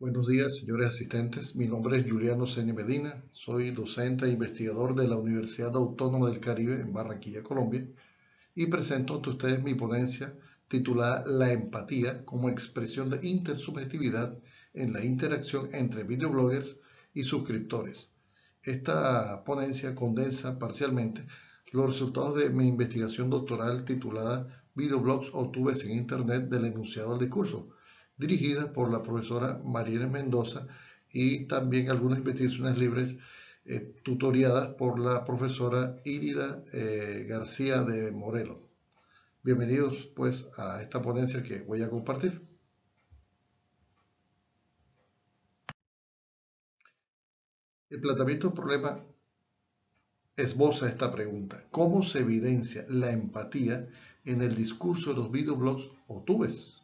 Buenos días, señores asistentes. Mi nombre es Juliano Seni Medina. Soy docente e investigador de la Universidad Autónoma del Caribe en Barranquilla, Colombia, y presento ante ustedes mi ponencia titulada La empatía como expresión de intersubjetividad en la interacción entre videobloggers y suscriptores. Esta ponencia condensa parcialmente los resultados de mi investigación doctoral titulada Videoblogs o tubes en Internet del enunciado al discurso, dirigida por la profesora Mariela Mendoza, y también algunas investigaciones libres tutoriadas por la profesora Irida García de Morelos. Bienvenidos pues a esta ponencia que voy a compartir. El planteamiento del problema esboza esta pregunta: ¿cómo se evidencia la empatía en el discurso de los videoblogs o tubes?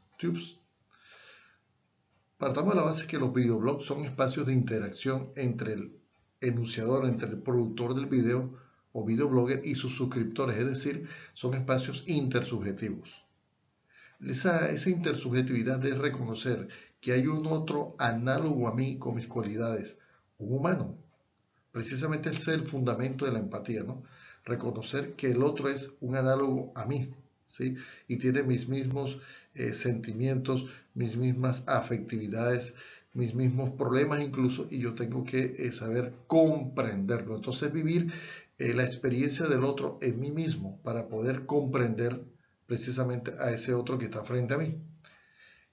Partamos de la base que los videoblogs son espacios de interacción entre el enunciador, entre el productor del video o videoblogger y sus suscriptores, es decir, son espacios intersubjetivos. Esa intersubjetividad es reconocer que hay un otro análogo a mí con mis cualidades, un humano. Precisamente ese es el fundamento de la empatía, ¿no? Reconocer que el otro es un análogo a mí, ¿sí? Y tiene mis mismos sentimientos, mis mismas afectividades, mis mismos problemas incluso, y yo tengo que saber comprenderlo. Entonces vivir la experiencia del otro en mí mismo para poder comprender precisamente a ese otro que está frente a mí.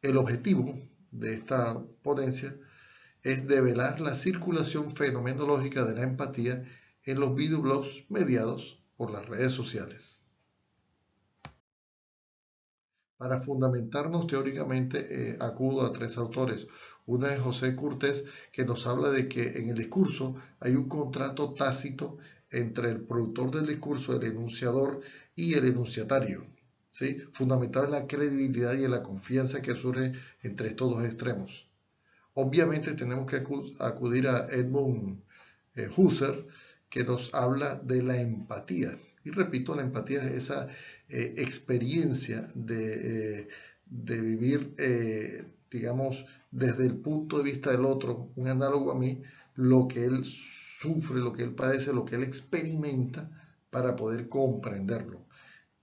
El objetivo de esta ponencia es develar la circulación fenomenológica de la empatía en los videoblogs mediados por las redes sociales. Para fundamentarnos teóricamente, acudo a tres autores. Uno es José Cortés, que nos habla de que en el discurso hay un contrato tácito entre el productor del discurso, el enunciador, y el enunciatario, ¿sí? Fundamentado en la credibilidad y en la confianza que surge entre estos dos extremos. Obviamente tenemos que acudir a Edmund Husserl, que nos habla de la empatía. Y repito, la empatía es esa experiencia de vivir, digamos, desde el punto de vista del otro, un análogo a mí, lo que él sufre, lo que él padece, lo que él experimenta para poder comprenderlo.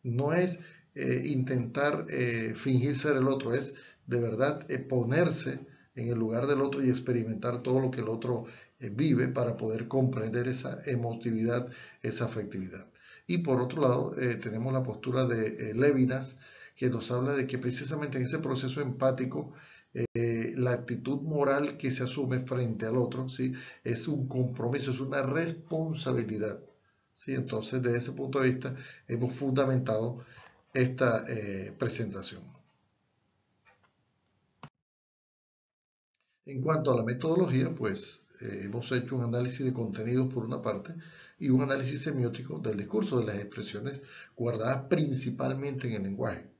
No es intentar fingir ser el otro, es de verdad ponerse en el lugar del otro y experimentar todo lo que el otro vive para poder comprender esa emotividad, esa afectividad. Y por otro lado, tenemos la postura de Levinas, que nos habla de que precisamente en ese proceso empático, la actitud moral que se asume frente al otro, ¿sí? Es un compromiso, es una responsabilidad. ¿Sí? Entonces, desde ese punto de vista, hemos fundamentado esta presentación. En cuanto a la metodología, pues hemos hecho un análisis de contenidos por una parte y un análisis semiótico del discurso, de las expresiones guardadas principalmente en el lenguaje.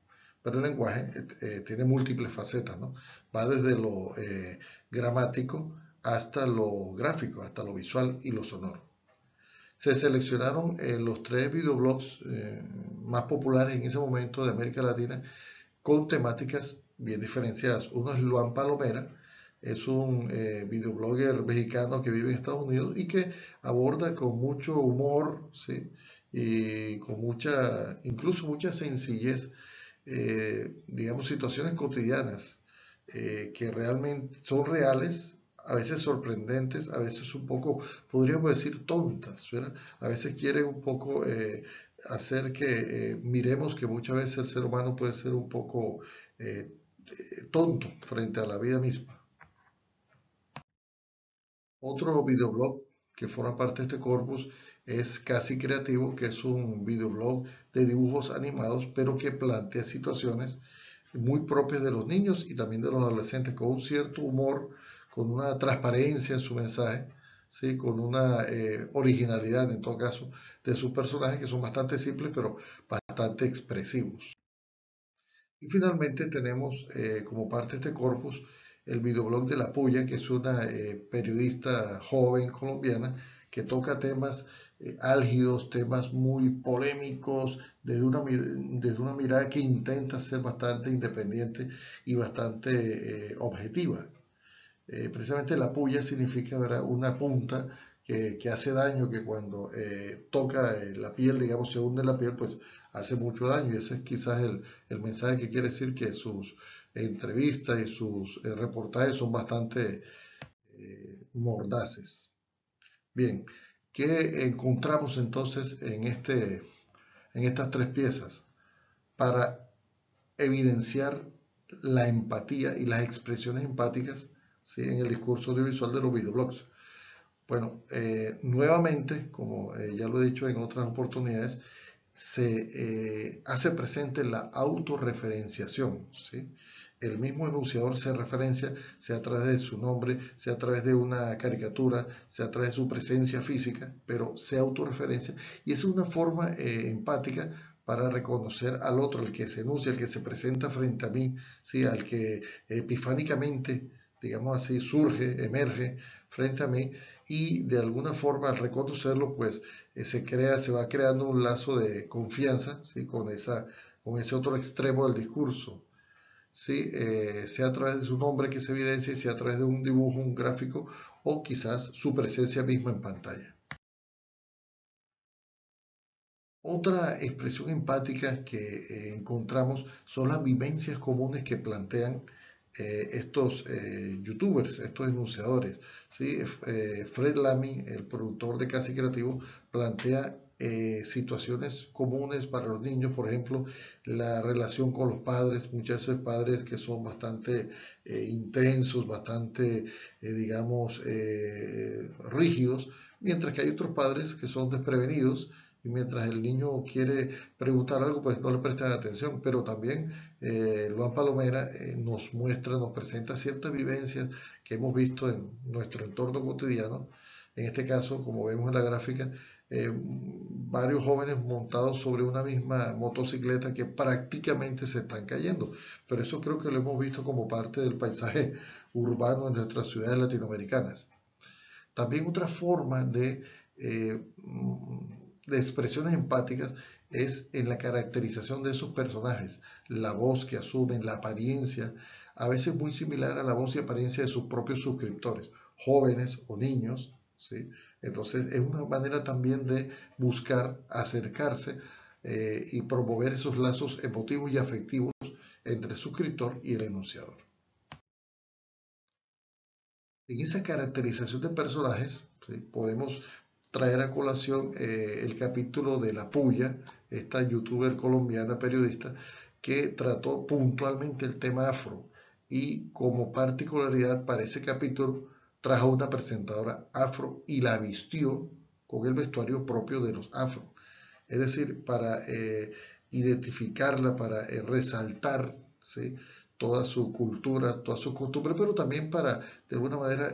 Pero el lenguaje tiene múltiples facetas, ¿no? Va desde lo gramático hasta lo gráfico, hasta lo visual y lo sonoro. Se seleccionaron los tres videoblogs más populares en ese momento de América Latina con temáticas bien diferenciadas. Uno es Luan Palomera, es un videoblogger mexicano que vive en Estados Unidos y que aborda con mucho humor, ¿sí? Y con mucha, incluso mucha sencillez, digamos, situaciones cotidianas que realmente son reales, a veces sorprendentes, a veces un poco, podríamos decir, tontas, ¿verdad? A veces quieren un poco hacer que miremos que muchas veces el ser humano puede ser un poco tonto frente a la vida misma. Otro videoblog que forma parte de este corpus es Casi Creativo, que es un videoblog de dibujos animados, pero que plantea situaciones muy propias de los niños y también de los adolescentes, con un cierto humor, con una transparencia en su mensaje, ¿sí? Con una originalidad, en todo caso, de sus personajes, que son bastante simples, pero bastante expresivos. Y finalmente tenemos como parte de este corpus el videoblog de La Puya, que es una periodista joven colombiana que toca temas álgidos, temas muy polémicos, desde una mirada que intenta ser bastante independiente y bastante objetiva. Precisamente la puya significa, ¿verdad?, una punta que hace daño, que cuando toca la piel, digamos, se hunde en la piel, pues hace mucho daño. Y ese es quizás el mensaje que quiere decir, que sus entrevistas y sus reportajes son bastante mordaces. Bien, ¿qué encontramos entonces en estas tres piezas para evidenciar la empatía y las expresiones empáticas, ¿sí?, en el discurso audiovisual de los videoblogs? Bueno, nuevamente, como ya lo he dicho en otras oportunidades, se hace presente la autorreferenciación, ¿sí? El mismo enunciador se referencia, sea a través de su nombre, sea a través de una caricatura, sea a través de su presencia física, pero se autorreferencia, y esa es una forma empática para reconocer al otro, al que se enuncia, al que se presenta frente a mí, ¿sí?, al que epifánicamente, digamos así, surge, emerge frente a mí, y de alguna forma al reconocerlo, pues se va creando un lazo de confianza, ¿sí?, con ese otro extremo del discurso, ¿sí? Sea a través de su nombre que se evidencia, sea a través de un dibujo, un gráfico, o quizás su presencia misma en pantalla. Otra expresión empática que encontramos son las vivencias comunes que plantean estos youtubers, estos enunciadores, ¿sí? Fred Lamy, el productor de Casi Creativo, plantea situaciones comunes para los niños, por ejemplo, la relación con los padres, muchas veces padres que son bastante intensos, bastante, digamos, rígidos, mientras que hay otros padres que son desprevenidos, y mientras el niño quiere preguntar algo, pues no le prestan atención. Pero también Luan Palomera nos presenta ciertas vivencias que hemos visto en nuestro entorno cotidiano. En este caso, como vemos en la gráfica, varios jóvenes montados sobre una misma motocicleta que prácticamente se están cayendo. Pero eso creo que lo hemos visto como parte del paisaje urbano en nuestras ciudades latinoamericanas. También otra forma de expresiones empáticas es en la caracterización de esos personajes, la voz que asumen, la apariencia, a veces muy similar a la voz y apariencia de sus propios suscriptores, jóvenes o niños, ¿sí? Entonces es una manera también de buscar acercarse y promover esos lazos emotivos y afectivos entre el suscriptor y el enunciador. En esa caracterización de personajes, ¿sí?, podemos traer a colación el capítulo de La Puya, esta youtuber colombiana periodista que trató puntualmente el tema afro, y como particularidad para ese capítulo trajo una presentadora afro y la vistió con el vestuario propio de los afro. Es decir, para identificarla, para resaltar, ¿sí?, toda su cultura, todas sus costumbres, pero también para, de alguna manera,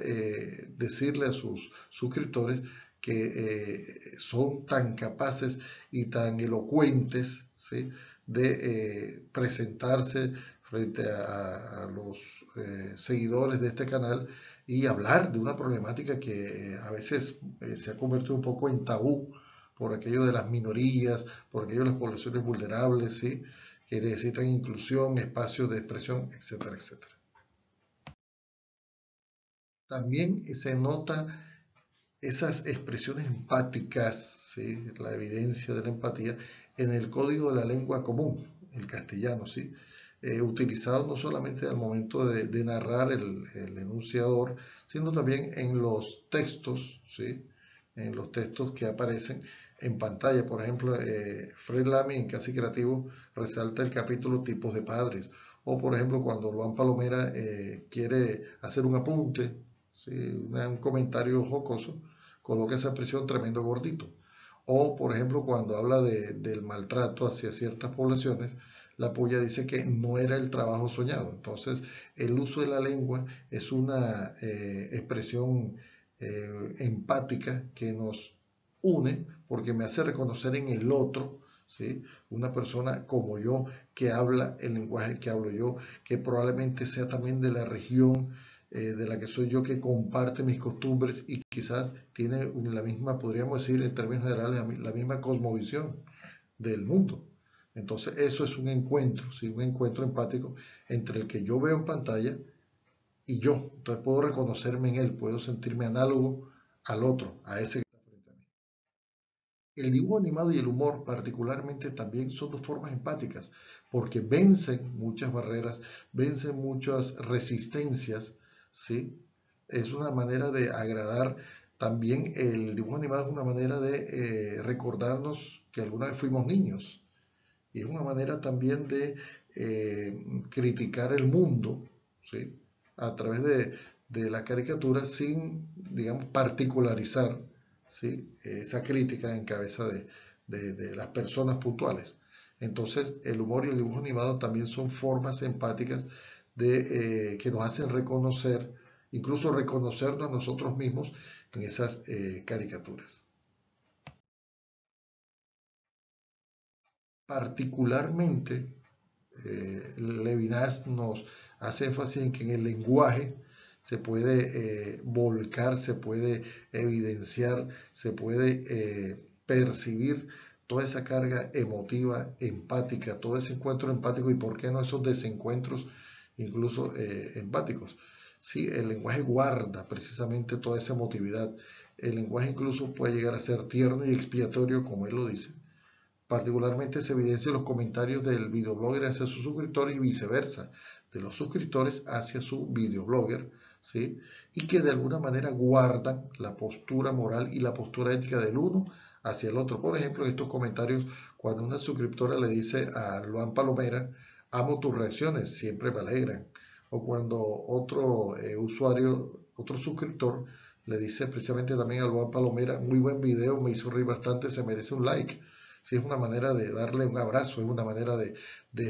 decirle a sus suscriptores que son tan capaces y tan elocuentes, ¿sí?, de presentarse frente a los seguidores de este canal y hablar de una problemática que a veces se ha convertido un poco en tabú, por aquello de las minorías, por aquello de las poblaciones vulnerables, ¿sí?, que necesitan inclusión, espacios de expresión, etcétera, etcétera. También se nota esas expresiones empáticas, ¿sí?, la evidencia de la empatía en el código de la lengua común, el castellano, ¿sí?, utilizado no solamente al momento de narrar el enunciador, sino también en los textos, ¿sí?, en los textos que aparecen en pantalla. Por ejemplo, Fred Lamy en Casi Creativo resalta el capítulo tipos de padres, o por ejemplo cuando Luan Palomera quiere hacer un apunte, ¿sí?, un comentario jocoso, coloca esa expresión tremendo gordito. O por ejemplo cuando habla del maltrato hacia ciertas poblaciones, la Puya dice que no era el trabajo soñado. Entonces el uso de la lengua es una expresión empática que nos une, porque me hace reconocer en el otro, ¿sí?, una persona como yo, que habla el lenguaje que hablo yo, que probablemente sea también de la región de la que soy yo, que comparte mis costumbres y quizás tiene la misma, podríamos decir en términos generales, la misma cosmovisión del mundo. Entonces eso es un encuentro, ¿sí?, un encuentro empático entre el que yo veo en pantalla y yo. Entonces puedo reconocerme en él, puedo sentirme análogo al otro, a ese que está frente a mí. El dibujo animado y el humor particularmente también son dos formas empáticas, porque vencen muchas barreras, vencen muchas resistencias, ¿sí? Es una manera de agradar. También el dibujo animado es una manera de recordarnos que alguna vez fuimos niños. Y es una manera también de criticar el mundo, ¿sí? A través de la caricatura sin, digamos, particularizar, ¿sí? Esa crítica en cabeza de las personas puntuales. Entonces, el humor y el dibujo animado también son formas empáticas que nos hacen reconocer, incluso reconocernos a nosotros mismos en esas caricaturas. Particularmente, Levinas nos hace énfasis en que en el lenguaje se puede volcar, se puede evidenciar, se puede percibir toda esa carga emotiva, empática, todo ese encuentro empático y por qué no esos desencuentros incluso empáticos. Sí, el lenguaje guarda precisamente toda esa emotividad. El lenguaje incluso puede llegar a ser tierno y expiatorio, como él lo dice. Particularmente se evidencia en los comentarios del videoblogger hacia sus suscriptores y viceversa, de los suscriptores hacia su videoblogger, ¿sí? Y que de alguna manera guardan la postura moral y la postura ética del uno hacia el otro. Por ejemplo, en estos comentarios, cuando una suscriptora le dice a Luan Palomera, amo tus reacciones, siempre me alegran. O cuando otro usuario, otro suscriptor, le dice precisamente también a Luan Palomera, muy buen video, me hizo reír bastante, se merece un like. Si es una manera de darle un abrazo, es una manera de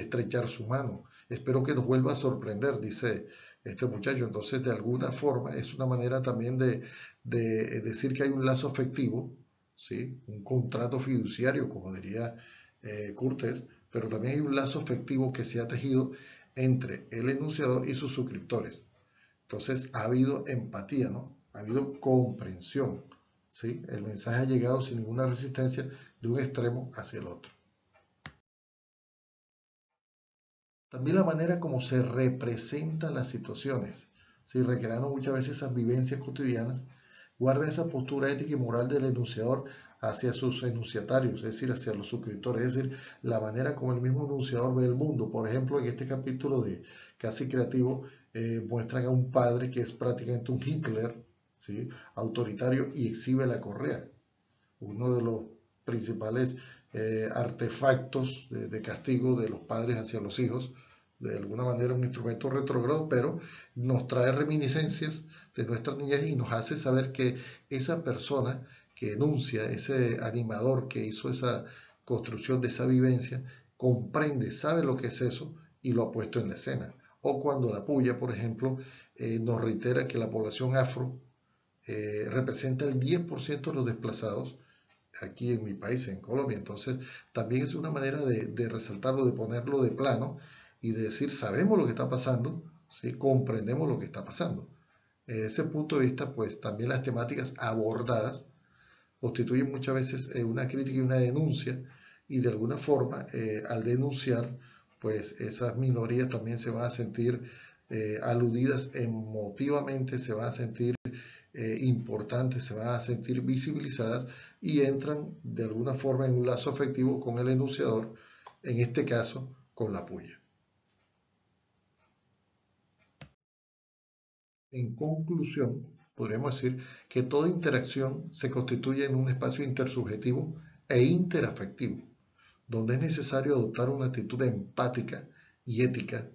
estrechar su mano. Espero que nos vuelva a sorprender, dice este muchacho. Entonces, de alguna forma, es una manera también de decir que hay un lazo afectivo, ¿sí? Un contrato fiduciario, como diría Cortés, pero también hay un lazo afectivo que se ha tejido entre el enunciador y sus suscriptores. Entonces, ha habido empatía, ¿no? Ha habido comprensión. ¿Sí? El mensaje ha llegado sin ninguna resistencia de un extremo hacia el otro. También la manera como se representan las situaciones, ¿sí? Recreando muchas veces esas vivencias cotidianas, guarda esa postura ética y moral del enunciador hacia sus enunciatarios, es decir, hacia los suscriptores, es decir, la manera como el mismo enunciador ve el mundo. Por ejemplo, en este capítulo de Casi Creativo, muestran a un padre que es prácticamente un Hitler, ¿sí? Autoritario y exhibe la correa, uno de los principales artefactos de castigo de los padres hacia los hijos, de alguna manera un instrumento retrógrado, pero nos trae reminiscencias de nuestra niñez y nos hace saber que esa persona que enuncia, ese animador que hizo esa construcción de esa vivencia, comprende, sabe lo que es eso y lo ha puesto en la escena. O cuando la Puya, por ejemplo, nos reitera que la población afro representa el 10% de los desplazados aquí en mi país, en Colombia. Entonces, también es una manera de resaltarlo, de ponerlo de plano y de decir, sabemos lo que está pasando, ¿sí? Comprendemos lo que está pasando. Desde ese punto de vista, pues también las temáticas abordadas constituyen muchas veces una crítica y una denuncia, y de alguna forma, al denunciar, pues esas minorías también se van a sentir aludidas emotivamente, se van a sentir importantes, se van a sentir visibilizadas y entran de alguna forma en un lazo afectivo con el enunciador, en este caso con la puya. En conclusión, podríamos decir que toda interacción se constituye en un espacio intersubjetivo e interafectivo, donde es necesario adoptar una actitud empática y ética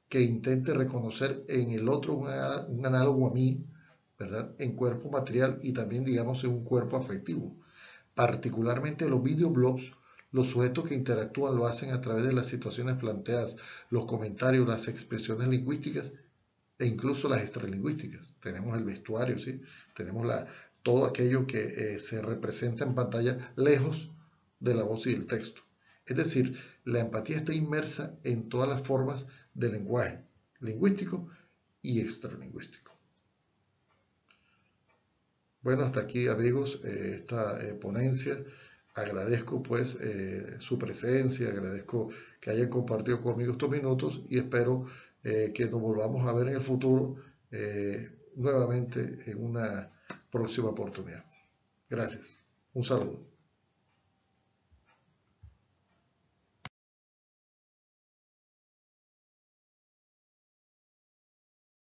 que intente reconocer en el otro un análogo a mí, ¿verdad? En cuerpo material y también, digamos, en un cuerpo afectivo. Particularmente los videoblogs, los sujetos que interactúan lo hacen a través de las situaciones planteadas, los comentarios, las expresiones lingüísticas e incluso las extralingüísticas. Tenemos el vestuario, ¿sí? Tenemos todo aquello que se representa en pantalla lejos de la voz y del texto. Es decir, la empatía está inmersa en todas las formas del lenguaje, lingüístico y extralingüístico. Bueno, hasta aquí, amigos, esta ponencia. Agradezco pues su presencia, agradezco que hayan compartido conmigo estos minutos y espero que nos volvamos a ver en el futuro nuevamente en una próxima oportunidad. Gracias. Un saludo.